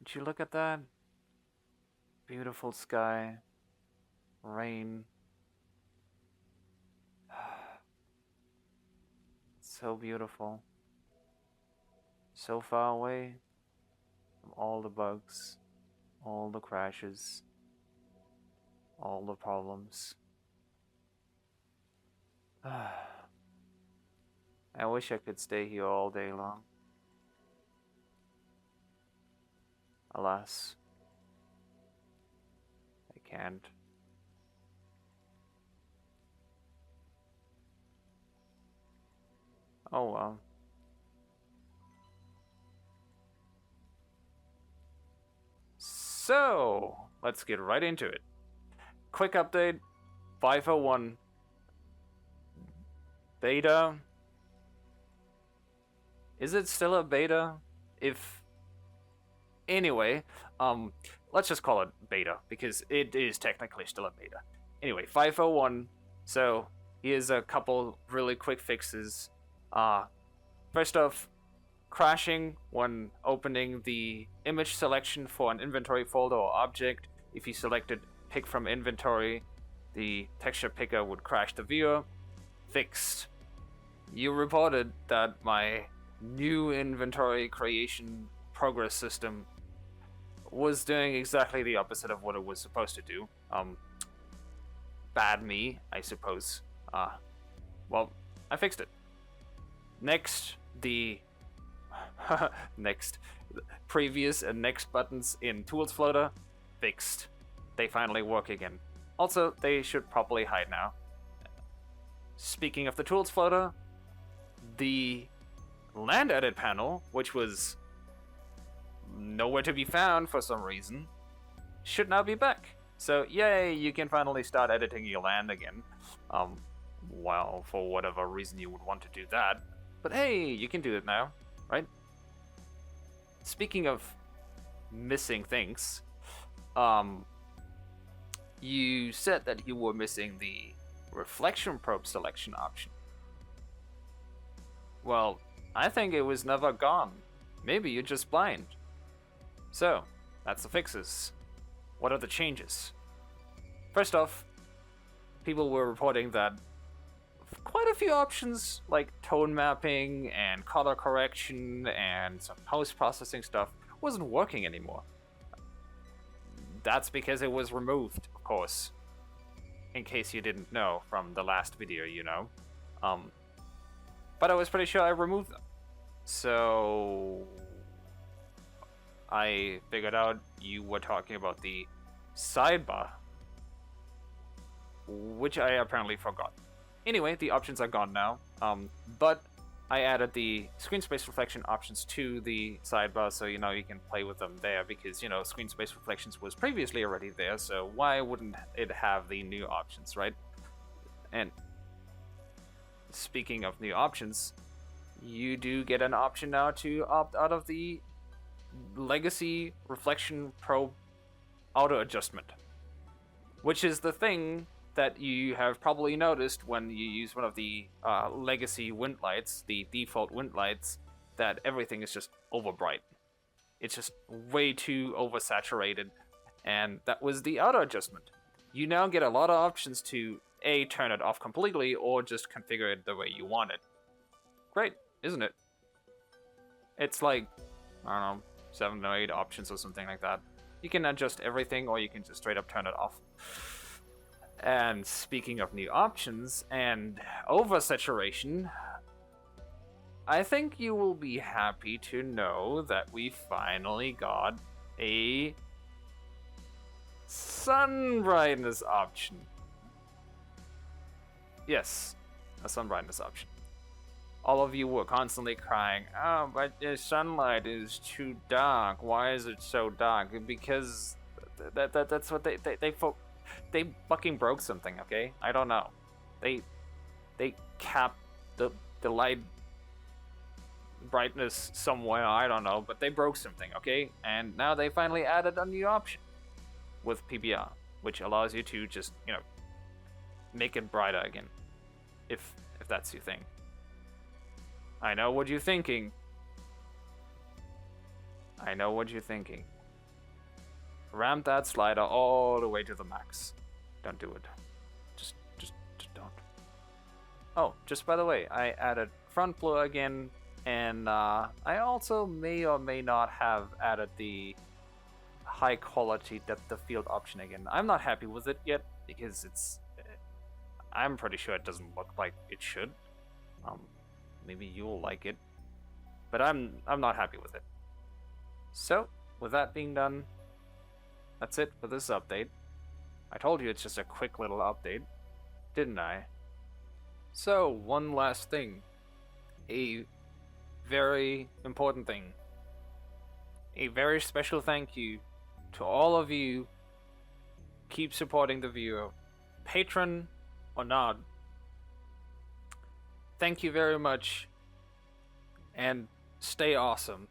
Did you look at that? Beautiful sky, rain. So beautiful. So far away from all the bugs, all the crashes, all the problems. I wish I could stay here all day long. Alas, I can't. Oh well. So, let's get right into it. Quick update 501 beta. Is it still a beta? If. Anyway, let's just call it beta because it is technically still a beta. Anyway, 501. So, here's a couple really quick fixes. First off, crashing when opening the image selection for an inventory folder or object. If you selected pick from inventory, the texture picker would crash the viewer. Fixed. You reported that my new inventory creation progress system was doing exactly the opposite of what it was supposed to do. Bad me, I suppose. Well, I fixed it. Next, the next previous and next buttons in Tools Floater fixed. They finally work again. Also, they should properly hide now. Speaking of the Tools Floater, the land edit panel, which was nowhere to be found for some reason, should now be back. So yay, you can finally start editing your land again. Well, for whatever reason you would want to do that. But hey, you can do it now, right? Speaking of missing things, you said that you were missing the reflection probe selection option. Well, I think it was never gone. Maybe you're just blind. So, that's the fixes. What are the changes? First off, people were reporting that quite a few options like tone mapping and color correction and some post-processing stuff wasn't working anymore. That's because it was removed, of course. In case you didn't know from the last video, you know. But I was pretty sure I removed them. So I figured out you were talking about the sidebar, which I apparently forgot. Anyway, the options are gone now, but I added the screen space reflection options to the sidebar, so you know you can play with them there, because you know screen space reflections was previously already there, so why wouldn't it have the new options, right? And speaking of new options, you do get an option now to opt out of the legacy reflection probe auto adjustment, which is the thing that you have probably noticed when you use one of the legacy wind lights, the default wind lights, that everything is just over bright. It's just way too oversaturated, and that was the auto adjustment. You now get a lot of options to A, turn it off completely, or just configure it the way you want it. Great, isn't it? It's like, I don't know, 7 or 8 options or something like that. You can adjust everything, or you can just straight up turn it off. And speaking of new options and oversaturation, I think you will be happy to know that we finally got a sun brightness option. Yes, a sun brightness option. All of you were constantly crying, "Oh, but the sunlight is too dark. Why is it so dark?" Because that's what they fucking broke something, okay? I don't know. They capped the light brightness somewhere, I don't know, but they broke something, okay? And now they finally added a new option with PBR, which allows you to just, you know, make it brighter again. If that's your thing. I know what you're thinking. I know what you're thinking. Ramp that slider all the way to the max. Don't do it. Just don't. Oh, just by the way, I added front blue again, and I also may or may not have added the high quality depth of field option again. I'm not happy with it yet because I'm pretty sure it doesn't look like it should. Maybe you'll like it, but I'm not happy with it. So, with that being done, that's it for this update. I told you it's just a quick little update, didn't I? So, one last thing. A very important thing. A very special thank you to all of you. Keep supporting the viewer, patron or not. Thank you very much, and stay awesome.